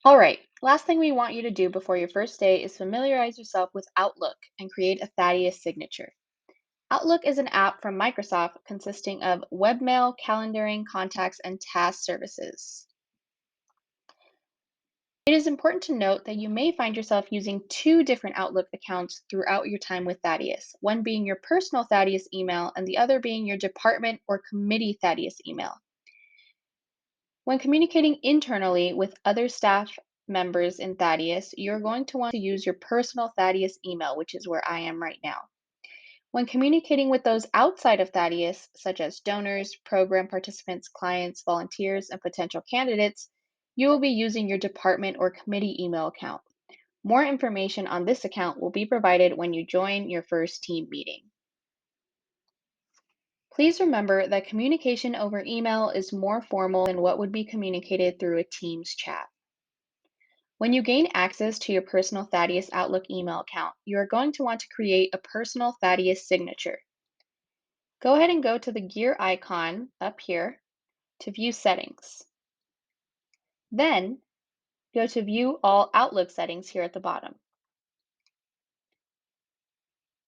All right, last thing we want you to do before your first day is familiarize yourself with Outlook and create a Thaddeus signature. Outlook is an app from Microsoft consisting of webmail, calendaring, contacts, and task services. It is important to note that you may find yourself using two different Outlook accounts throughout your time with Thaddeus, one being your personal Thaddeus email and the other being your department or committee Thaddeus email. When communicating internally with other staff members in Thaddeus, you're going to want to use your personal Thaddeus email, which is where I am right now. When communicating with those outside of Thaddeus, such as donors, program participants, clients, volunteers, and potential candidates, you will be using your department or committee email account. More information on this account will be provided when you join your first team meeting. Please remember that communication over email is more formal than what would be communicated through a Teams chat. When you gain access to your personal Thaddeus Outlook email account, you are going to want to create a personal Thaddeus signature. Go ahead and go to the gear icon up here to view settings. Then go to view all Outlook settings here at the bottom.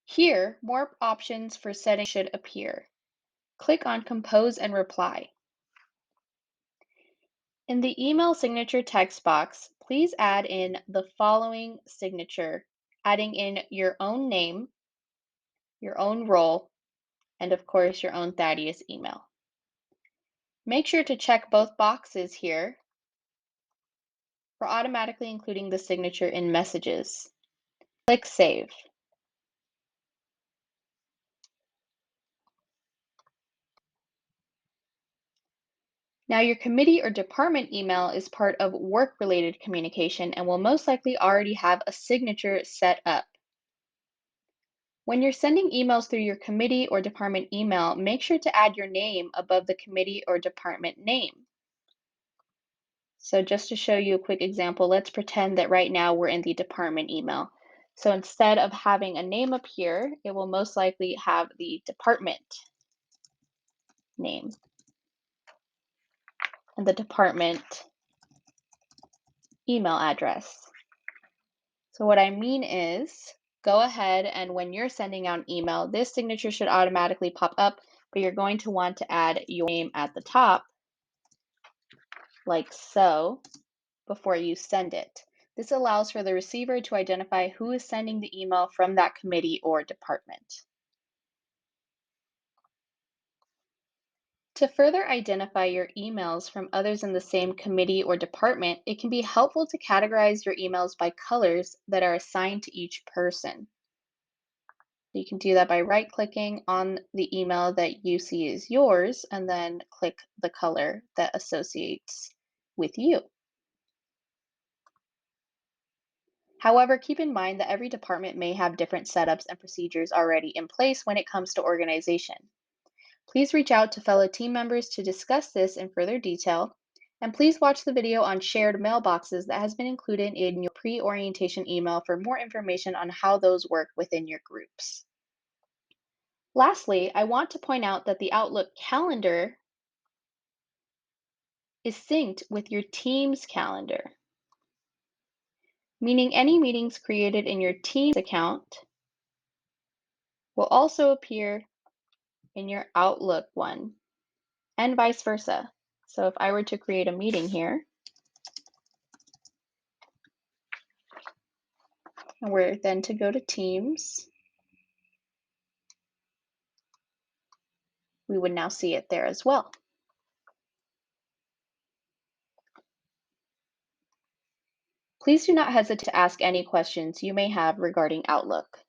Here, more options for settings should appear. Click on Compose and Reply. In the email signature text box, please add in the following signature, adding in your own name, your own role, and of course your own Thaddeus email. Make sure to check both boxes here for automatically including the signature in messages. Click Save. Now your committee or department email is part of work-related communication and will most likely already have a signature set up. When you're sending emails through your committee or department email, make sure to add your name above the committee or department name. So just to show you a quick example, let's pretend that right now we're in the department email. So instead of having a name up here, it will most likely have the department name and the department email address. So what I mean is, go ahead and when you're sending out an email, this signature should automatically pop up, but you're going to want to add your name at the top, like so, before you send it. This allows for the receiver to identify who is sending the email from that committee or department. To further identify your emails from others in the same committee or department, it can be helpful to categorize your emails by colors that are assigned to each person. You can do that by right-clicking on the email that you see is yours and then click the color that associates with you. However, keep in mind that every department may have different setups and procedures already in place when it comes to organization. Please reach out to fellow team members to discuss this in further detail, and please watch the video on shared mailboxes that has been included in your pre-orientation email for more information on how those work within your groups. Lastly, I want to point out that the Outlook calendar is synced with your team's calendar, meaning any meetings created in your Teams account will also appear in your Outlook one, and vice versa. So if I were to create a meeting here, and we're then to go to Teams, we would now see it there as well. Please do not hesitate to ask any questions you may have regarding Outlook.